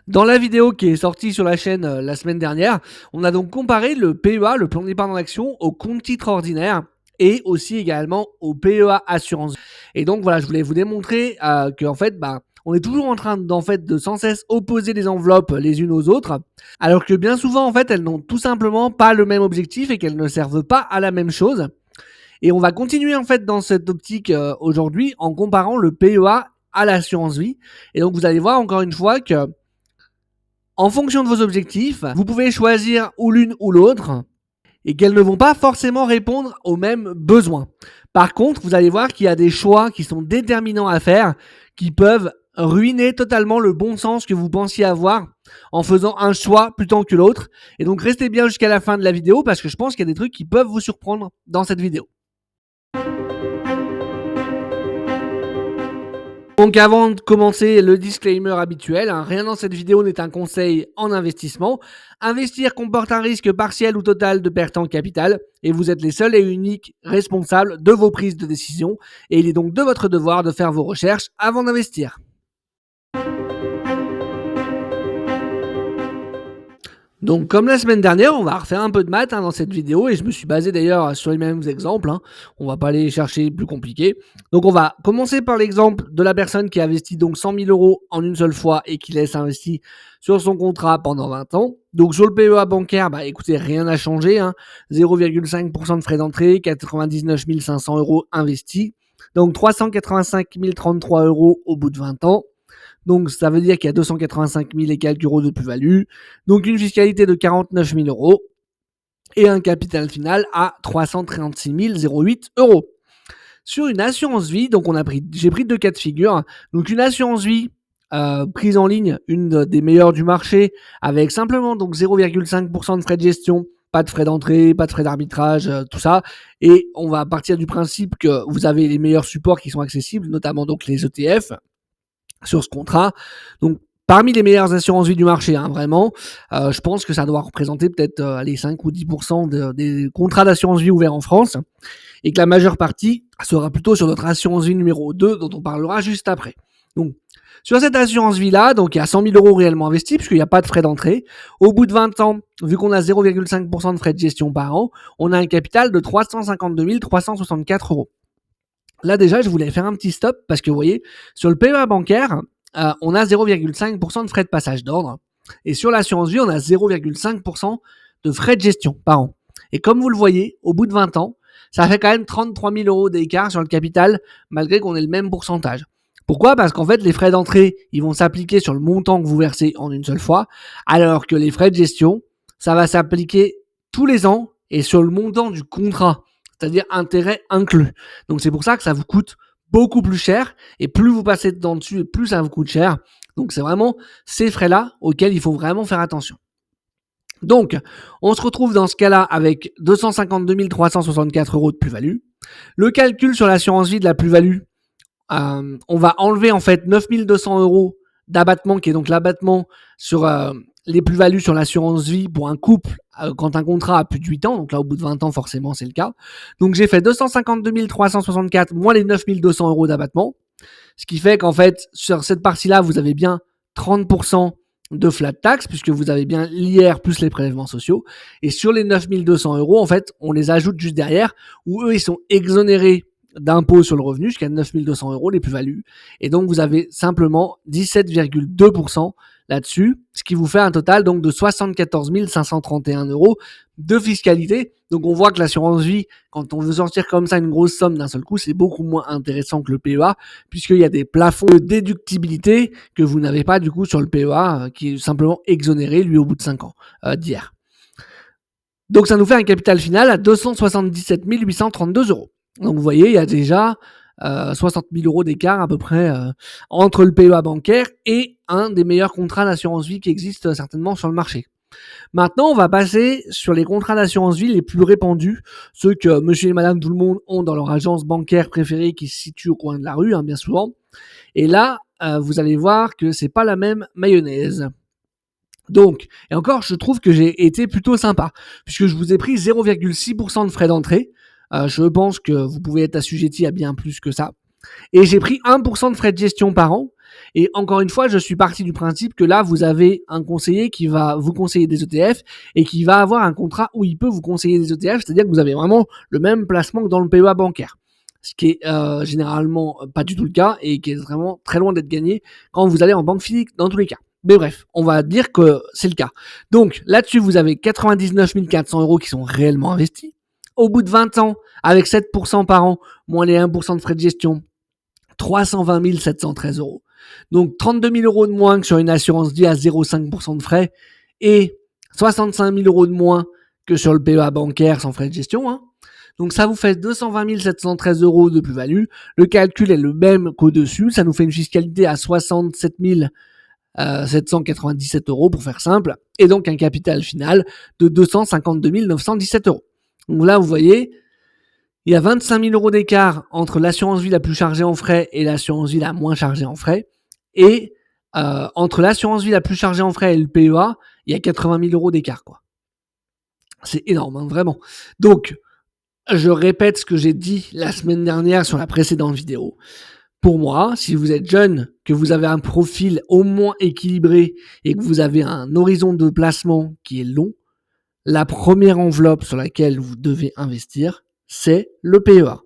Dans la vidéo qui est sortie sur la chaîne la semaine dernière, on a donc comparé le PEA, le plan d'épargne en action, au compte titre ordinaire et aussi également au PEA assurance. Et donc voilà, je voulais vous démontrer qu'en fait, on est toujours en train de sans cesse opposer les enveloppes les unes aux autres, alors que bien souvent en fait elles n'ont tout simplement pas le même objectif et qu'elles ne servent pas à la même chose. Et on va continuer en fait dans cette optique aujourd'hui en comparant le PEA à l'assurance vie. Et donc vous allez voir encore une fois que en fonction de vos objectifs, vous pouvez choisir ou l'une ou l'autre et qu'elles ne vont pas forcément répondre aux mêmes besoins. Par contre, vous allez voir qu'il y a des choix qui sont déterminants à faire, qui peuvent ruiner totalement le bon sens que vous pensiez avoir en faisant un choix plutôt que l'autre. Et donc restez bien jusqu'à la fin de la vidéo parce que je pense qu'il y a des trucs qui peuvent vous surprendre dans cette vidéo. Donc avant de commencer, le disclaimer habituel, rien dans cette vidéo n'est un conseil en investissement. Investir comporte un risque partiel ou total de perte en capital et vous êtes les seuls et uniques responsables de vos prises de décision et il est donc de votre devoir de faire vos recherches avant d'investir. Donc, comme la semaine dernière, on va refaire un peu de maths dans cette vidéo et je me suis basé d'ailleurs sur les mêmes exemples. On va pas aller chercher plus compliqué. Donc, on va commencer par l'exemple de la personne qui investit donc 100 000 euros en une seule fois et qui laisse investi sur son contrat pendant 20 ans. Donc, sur le PEA bancaire, écoutez, rien n'a changé. 0,5% de frais d'entrée, 99 500 euros investis. Donc, 385 033 euros au bout de 20 ans. Donc, ça veut dire qu'il y a 285 000 et quelques euros de plus-value. Donc, une fiscalité de 49 000 euros et un capital final à 336 008 euros. Sur une assurance vie, donc j'ai pris deux cas de figure. Donc, une assurance vie prise en ligne, une des meilleures du marché, avec simplement donc 0,5% de frais de gestion, pas de frais d'entrée, pas de frais d'arbitrage, tout ça. Et on va partir du principe que vous avez les meilleurs supports qui sont accessibles, notamment donc les ETF sur ce contrat. Donc, parmi les meilleures assurances vie du marché, vraiment, je pense que ça doit représenter peut-être les 5 ou 10% des contrats d'assurance vie ouverts en France et que la majeure partie sera plutôt sur notre assurance vie numéro 2 dont on parlera juste après. Donc, sur cette assurance vie-là, donc il y a 100 000 euros réellement investis puisqu'il n'y a pas de frais d'entrée. Au bout de 20 ans, vu qu'on a 0,5% de frais de gestion par an, on a un capital de 352 364 euros. Là déjà, je voulais faire un petit stop parce que vous voyez, sur le PEA bancaire, on a 0,5% de frais de passage d'ordre. Et sur l'assurance vie, on a 0,5% de frais de gestion par an. Et comme vous le voyez, au bout de 20 ans, ça fait quand même 33 000 euros d'écart sur le capital, malgré qu'on ait le même pourcentage. Pourquoi ? Parce qu'en fait, les frais d'entrée, ils vont s'appliquer sur le montant que vous versez en une seule fois, alors que les frais de gestion, ça va s'appliquer tous les ans et sur le montant du contrat, c'est-à-dire intérêt inclus. Donc c'est pour ça que ça vous coûte beaucoup plus cher et plus vous passez dedans dessus et plus ça vous coûte cher. Donc c'est vraiment ces frais-là auxquels il faut vraiment faire attention. Donc on se retrouve dans ce cas-là avec 252 364 euros de plus-value. Le calcul sur l'assurance vie de la plus-value, on va enlever en fait 9 200 euros d'abattement qui est donc l'abattement sur les plus-values sur l'assurance vie pour un couple quand un contrat a plus de 8 ans. Donc là, au bout de 20 ans, forcément, c'est le cas. Donc j'ai fait 252 364 moins les 9 200 euros d'abattement. Ce qui fait qu'en fait, sur cette partie-là, vous avez bien 30% de flat tax puisque vous avez bien l'IR plus les prélèvements sociaux. Et sur les 9 200 euros, en fait, on les ajoute juste derrière où eux, ils sont exonérés d'impôt sur le revenu jusqu'à 9 200 euros les plus-values. Et donc, vous avez simplement 17,2% là-dessus, ce qui vous fait un total donc de 74 531 euros de fiscalité. Donc, on voit que l'assurance vie, quand on veut sortir comme ça une grosse somme d'un seul coup, c'est beaucoup moins intéressant que le PEA, puisqu'il y a des plafonds de déductibilité que vous n'avez pas du coup sur le PEA, qui est simplement exonéré, lui, au bout de 5 ans d'hier. Donc, ça nous fait un capital final à 277 832 euros. Donc vous voyez, il y a déjà 60 000 euros d'écart à peu près entre le PEA bancaire et un des meilleurs contrats d'assurance vie qui existent certainement sur le marché. Maintenant, on va passer sur les contrats d'assurance vie les plus répandus, ceux que monsieur et madame tout le monde ont dans leur agence bancaire préférée qui se situe au coin de la rue, bien souvent. Et là, vous allez voir que c'est pas la même mayonnaise. Donc, et encore, je trouve que j'ai été plutôt sympa, puisque je vous ai pris 0,6% de frais d'entrée. Je pense que vous pouvez être assujetti à bien plus que ça. Et j'ai pris 1% de frais de gestion par an. Et encore une fois, je suis parti du principe que là, vous avez un conseiller qui va vous conseiller des ETF et qui va avoir un contrat où il peut vous conseiller des ETF, c'est-à-dire que vous avez vraiment le même placement que dans le PEA bancaire. Ce qui est généralement pas du tout le cas et qui est vraiment très loin d'être gagné quand vous allez en banque physique dans tous les cas. Mais bref, on va dire que c'est le cas. Donc là-dessus, vous avez 99 400 euros qui sont réellement investis. Au bout de 20 ans, avec 7% par an, moins les 1% de frais de gestion, 320 713 euros. Donc 32 000 euros de moins que sur une assurance vie à 0,5% de frais et 65 000 euros de moins que sur le PEA bancaire sans frais de gestion. Hein. Donc ça vous fait 220 713 euros de plus-value. Le calcul est le même qu'au-dessus. Ça nous fait une fiscalité à 67 797 euros pour faire simple. Et donc un capital final de 252 917 euros. Donc là, vous voyez, il y a 25 000 euros d'écart entre l'assurance vie la plus chargée en frais et l'assurance vie la moins chargée en frais. Et entre l'assurance vie la plus chargée en frais et le PEA, il y a 80 000 euros d'écart, quoi. C'est énorme, hein, vraiment. Donc, je répète ce que j'ai dit la semaine dernière sur la précédente vidéo. Pour moi, si vous êtes jeune, que vous avez un profil au moins équilibré et que vous avez un horizon de placement qui est long, la première enveloppe sur laquelle vous devez investir, c'est le PEA.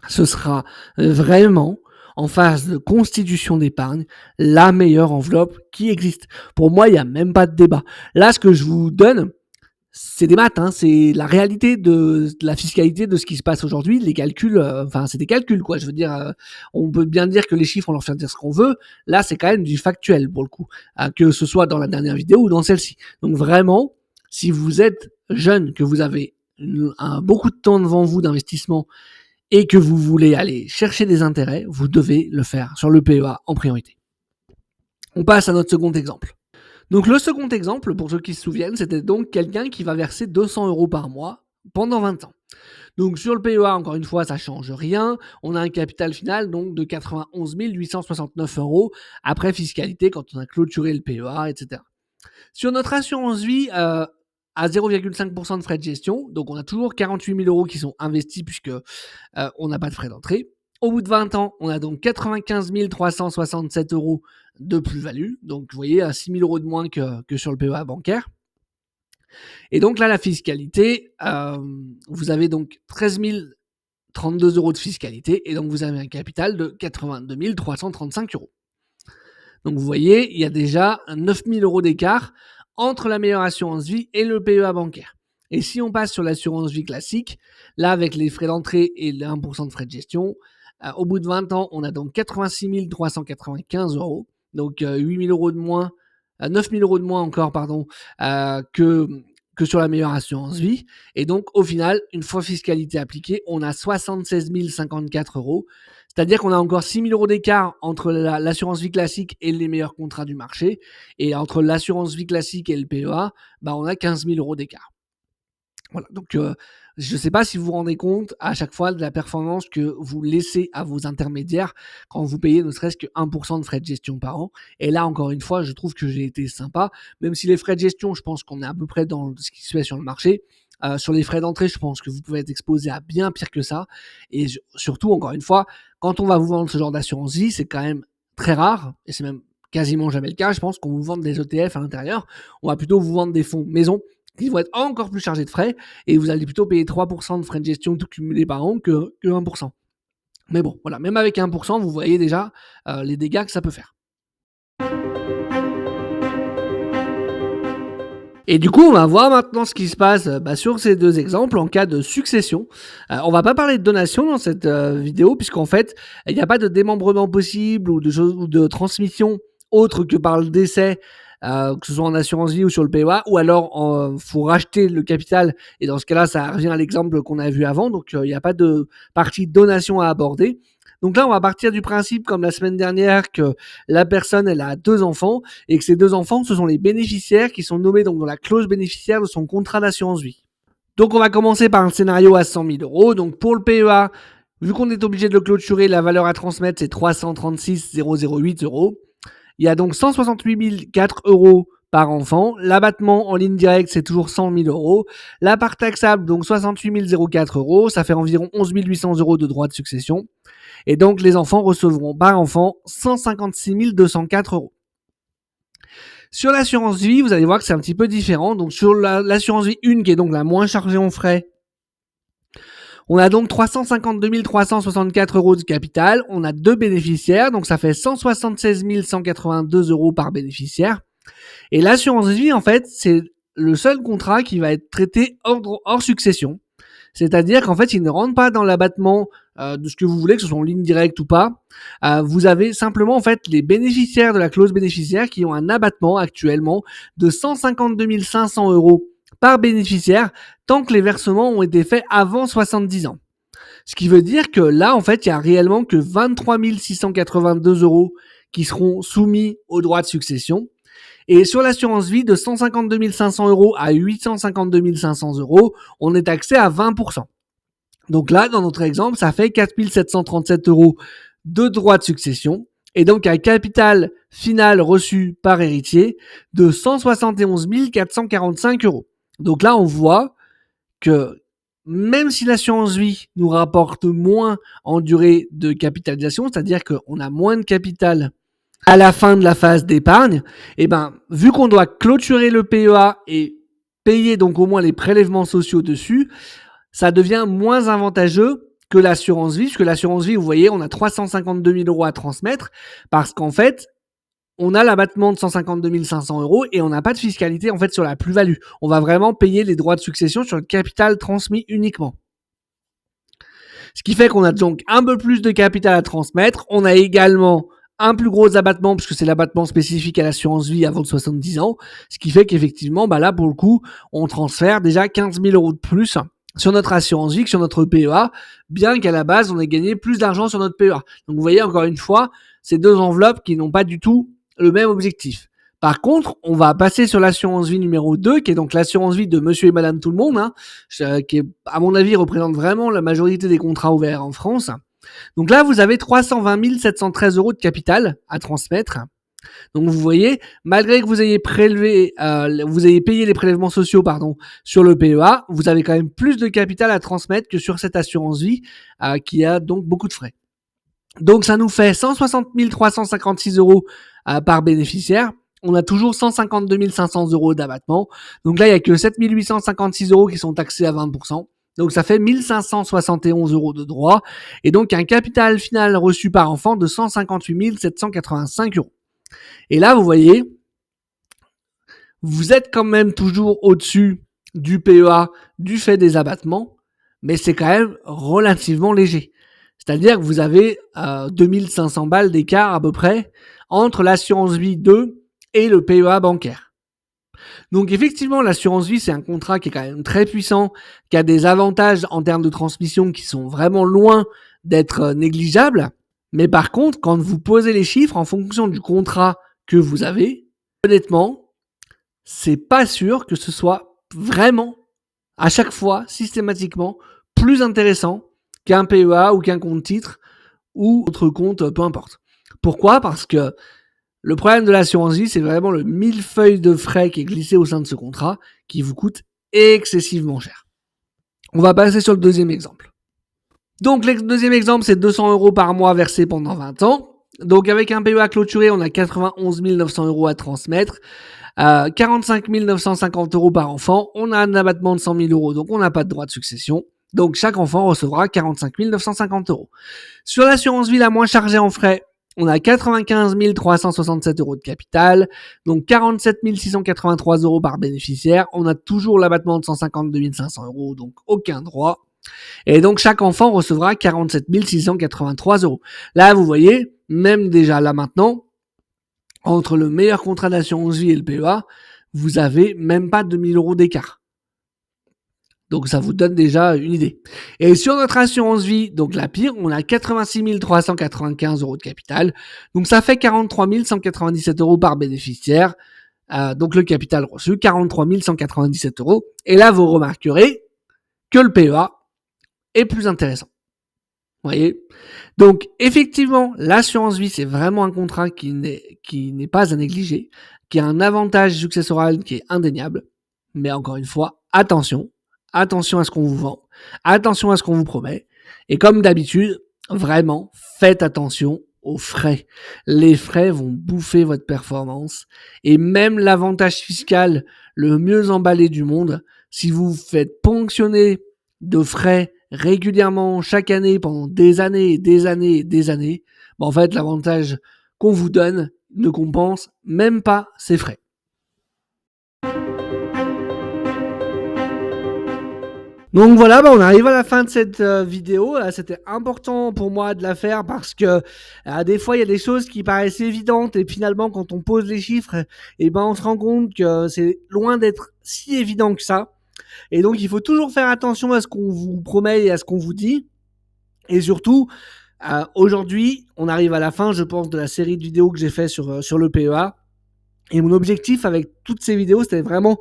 Ce sera vraiment, en phase de constitution d'épargne, la meilleure enveloppe qui existe. Pour moi, il n'y a même pas de débat. Là, ce que je vous donne, c'est des maths, hein, c'est la réalité de la fiscalité de ce qui se passe aujourd'hui. Les calculs, c'est des calculs, quoi. Je veux dire, on peut bien dire que les chiffres, on leur fait dire ce qu'on veut. Là, c'est quand même du factuel, pour le coup, que ce soit dans la dernière vidéo ou dans celle-ci. Donc vraiment, si vous êtes jeune, que vous avez beaucoup de temps devant vous d'investissement et que vous voulez aller chercher des intérêts, vous devez le faire sur le PEA en priorité. On passe à notre second exemple. Donc le second exemple, pour ceux qui se souviennent, c'était donc quelqu'un qui va verser 200 euros par mois pendant 20 ans. Donc sur le PEA, encore une fois, ça change rien. On a un capital final donc de 91 869 euros après fiscalité quand on a clôturé le PEA, etc. Sur notre assurance vie, à 0,5% de frais de gestion, donc on a toujours 48 000 euros qui sont investis puisque on n'a pas de frais d'entrée. Au bout de 20 ans, on a donc 95 367 euros de plus-value. Donc, vous voyez, à 6 000 euros de moins que sur le PEA bancaire. Et donc là, la fiscalité, vous avez donc 13 032 euros de fiscalité. Et donc, vous avez un capital de 82 335 euros. Donc, vous voyez, il y a déjà 9 000 euros d'écart entre la meilleure assurance vie et le PEA bancaire. Et si on passe sur l'assurance vie classique, là, avec les frais d'entrée et les 1% de frais de gestion, au bout de 20 ans, on a donc 86 395 euros. Donc 8 000 euros de moins, 9 000 euros de moins encore, pardon, que sur la meilleure assurance vie. Et donc, au final, une fois fiscalité appliquée, on a 76 054 euros. C'est-à-dire qu'on a encore 6 000 euros d'écart entre l'assurance vie classique et les meilleurs contrats du marché. Et entre l'assurance vie classique et le PEA, on a 15 000 euros d'écart. Voilà, donc je ne sais pas si vous vous rendez compte à chaque fois de la performance que vous laissez à vos intermédiaires quand vous payez ne serait-ce que 1% de frais de gestion par an. Et là, encore une fois, je trouve que j'ai été sympa, même si les frais de gestion, je pense qu'on est à peu près dans ce qui se fait sur le marché. Sur les frais d'entrée, je pense que vous pouvez être exposé à bien pire que ça. Et surtout, encore une fois, quand on va vous vendre ce genre d'assurance vie, c'est quand même très rare, et c'est même quasiment jamais le cas. Je pense qu'on vous vende des ETF à l'intérieur. On va plutôt vous vendre des fonds maison qui vont être encore plus chargés de frais, et vous allez plutôt payer 3% de frais de gestion tout cumulé par an que 1%. Mais bon, voilà, même avec 1%, vous voyez déjà les dégâts que ça peut faire. Et du coup, on va voir maintenant ce qui se passe sur ces deux exemples en cas de succession. On va pas parler de donation dans cette vidéo, puisqu'en fait, il n'y a pas de démembrement possible ou de transmission autre que par le décès, que ce soit en assurance vie ou sur le PEA, ou alors faut racheter le capital, et dans ce cas-là, ça revient à l'exemple qu'on a vu avant, donc il n'y a pas de partie donation à aborder. Donc là, on va partir du principe, comme la semaine dernière, que la personne, elle a 2 enfants, et que ces 2 enfants, ce sont les bénéficiaires qui sont nommés donc dans la clause bénéficiaire de son contrat d'assurance vie. Donc on va commencer par un scénario à 100 000 euros. Donc pour le PEA, vu qu'on est obligé de le clôturer, la valeur à transmettre, c'est 336 008 euros. Il y a donc 168 004 euros par enfant. L'abattement en ligne directe, c'est toujours 100 000 euros. La part taxable, donc 68 004 euros. Ça fait environ 11 800 euros de droits de succession. Et donc, les enfants recevront par enfant 156 204 euros. Sur l'assurance vie, vous allez voir que c'est un petit peu différent. Donc, sur l'assurance vie 1, qui est donc la moins chargée en frais, on a donc 352 364 euros de capital. On a 2 bénéficiaires, donc ça fait 176 182 euros par bénéficiaire. Et l'assurance vie, en fait, c'est le seul contrat qui va être traité hors succession. C'est-à-dire qu'en fait, il ne rentre pas dans l'abattement de ce que vous voulez, que ce soit en ligne directe ou pas. Vous avez simplement en fait les bénéficiaires de la clause bénéficiaire qui ont un abattement actuellement de 152 500 euros par bénéficiaire tant que les versements ont été faits avant 70 ans. Ce qui veut dire que là, en fait, il y a réellement que 23 682 euros qui seront soumis aux droits de succession. Et sur l'assurance vie, de 152 500 euros à 852 500 euros, on est taxé à 20%. Donc là, dans notre exemple, ça fait 4 737 euros de droits de succession. Et donc un capital final reçu par héritier de 171 445 euros. Donc là, on voit que même si l'assurance vie nous rapporte moins en durée de capitalisation, c'est-à-dire qu'on a moins de capital à la fin de la phase d'épargne, et vu qu'on doit clôturer le PEA et payer donc au moins les prélèvements sociaux dessus, ça devient moins avantageux que l'assurance vie, parce que l'assurance vie, vous voyez, on a 352 000 euros à transmettre, parce qu'en fait, on a l'abattement de 152 500 euros et on n'a pas de fiscalité en fait sur la plus-value. On va vraiment payer les droits de succession sur le capital transmis uniquement. Ce qui fait qu'on a donc un peu plus de capital à transmettre. On a également un plus gros abattement, puisque c'est l'abattement spécifique à l'assurance vie avant de 70 ans. Ce qui fait qu'effectivement, là, pour le coup, on transfère déjà 15 000 euros de plus sur notre assurance vie que sur notre PEA, bien qu'à la base, on ait gagné plus d'argent sur notre PEA. Donc, vous voyez, encore une fois, ces deux enveloppes qui n'ont pas du tout le même objectif. Par contre, on va passer sur l'assurance vie numéro 2, qui est donc l'assurance vie de monsieur et madame tout le monde, qui, à mon avis, représente vraiment la majorité des contrats ouverts en France. Donc là, vous avez 320 713 euros de capital à transmettre. Donc vous voyez, malgré que vous ayez payé les prélèvements sociaux, sur le PEA, vous avez quand même plus de capital à transmettre que sur cette assurance vie qui a donc beaucoup de frais. Donc ça nous fait 160 356 euros par bénéficiaire. On a toujours 152 500 euros d'abattement. Donc là, il n'y a que 7 856 euros qui sont taxés à 20%. Donc ça fait 1571 euros de droits. Et donc un capital final reçu par enfant de 158 785 euros. Et là, vous voyez, vous êtes quand même toujours au-dessus du PEA du fait des abattements, mais c'est quand même relativement léger. C'est-à-dire que vous avez 2500 balles d'écart à peu près entre l'assurance vie 2 et le PEA bancaire. Donc effectivement, l'assurance vie, c'est un contrat qui est quand même très puissant, qui a des avantages en termes de transmission qui sont vraiment loin d'être négligeables. Mais par contre, quand vous posez les chiffres en fonction du contrat que vous avez, honnêtement, c'est pas sûr que ce soit vraiment, à chaque fois, systématiquement, plus intéressant qu'un PEA ou qu'un compte titre ou autre compte, peu importe. Pourquoi ? Parce que le problème de l'assurance vie, c'est vraiment le millefeuille de frais qui est glissé au sein de ce contrat qui vous coûte excessivement cher. On va passer sur le deuxième exemple. Donc, le deuxième exemple, c'est 200 euros par mois versés pendant 20 ans. Donc, avec un PEA clôturé, on a 91 900 euros à transmettre. 45 950 euros par enfant. On a un abattement de 100 000 euros, donc on n'a pas de droit de succession. Donc, chaque enfant recevra 45 950 euros. Sur l'assurance vie la moins chargée en frais, on a 95 367 euros de capital, donc 47 683 euros par bénéficiaire. On a toujours l'abattement de 152 500 euros, donc aucun droit. Et donc, chaque enfant recevra 47 683 euros. Là, vous voyez, même déjà là maintenant, entre le meilleur contrat d'assurance vie et le PEA, vous avez même pas 2000 euros d'écart. Donc, ça vous donne déjà une idée. Et sur notre assurance vie, donc la pire, on a 86 395 euros de capital. Donc, ça fait 43 197 euros par bénéficiaire. Donc, le capital reçu, 43 197 euros. Et là, vous remarquerez que le PEA est plus intéressant. Vous voyez ? Donc, effectivement, l'assurance vie, c'est vraiment un contrat qui n'est pas à négliger, qui a un avantage successoral qui est indéniable. Mais encore une fois, attention à ce qu'on vous vend, attention à ce qu'on vous promet. Et comme d'habitude, vraiment, faites attention aux frais. Les frais vont bouffer votre performance. Et même l'avantage fiscal le mieux emballé du monde, si vous vous faites ponctionner de frais régulièrement chaque année pendant des années et des années et des années, en fait, l'avantage qu'on vous donne ne compense même pas ces frais. Donc voilà, on arrive à la fin de cette vidéo. C'était important pour moi de la faire parce que des fois, il y a des choses qui paraissent évidentes et finalement, quand on pose les chiffres, on se rend compte que c'est loin d'être si évident que ça. Et donc, il faut toujours faire attention à ce qu'on vous promet et à ce qu'on vous dit. Et surtout, aujourd'hui, on arrive à la fin, je pense, de la série de vidéos que j'ai fait sur le PEA. Et mon objectif avec toutes ces vidéos, c'était vraiment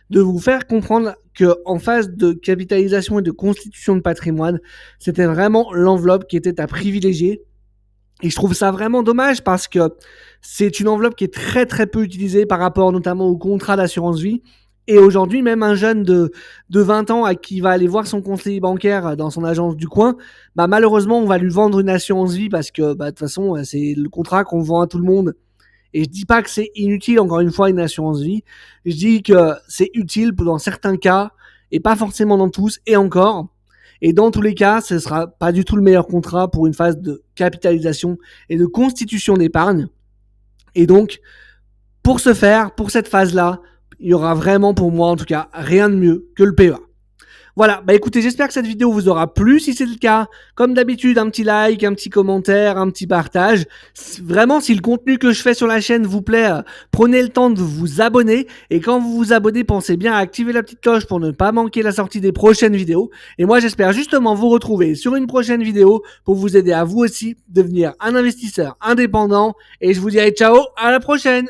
de vous faire comprendre qu'en phase de capitalisation et de constitution de patrimoine, c'était vraiment l'enveloppe qui était à privilégier. Et je trouve ça vraiment dommage parce que c'est une enveloppe qui est très très peu utilisée par rapport notamment au contrat d'assurance vie. Et aujourd'hui, même un jeune de 20 ans à qui va aller voir son conseiller bancaire dans son agence du coin, malheureusement, on va lui vendre une assurance vie parce que de toute façon, c'est le contrat qu'on vend à tout le monde. Et je dis pas que c'est inutile, encore une fois, une assurance vie. Je dis que c'est utile dans certains cas et pas forcément dans tous, et encore. Et dans tous les cas, ce sera pas du tout le meilleur contrat pour une phase de capitalisation et de constitution d'épargne. Et donc, pour ce faire, pour cette phase-là, il y aura vraiment pour moi, en tout cas, rien de mieux que le PEA. Voilà, écoutez, j'espère que cette vidéo vous aura plu. Si c'est le cas, comme d'habitude, un petit like, un petit commentaire, un petit partage. Vraiment, si le contenu que je fais sur la chaîne vous plaît, prenez le temps de vous abonner. Et quand vous vous abonnez, pensez bien à activer la petite cloche pour ne pas manquer la sortie des prochaines vidéos. Et moi, j'espère justement vous retrouver sur une prochaine vidéo pour vous aider à vous aussi devenir un investisseur indépendant. Et je vous dirai ciao, à la prochaine!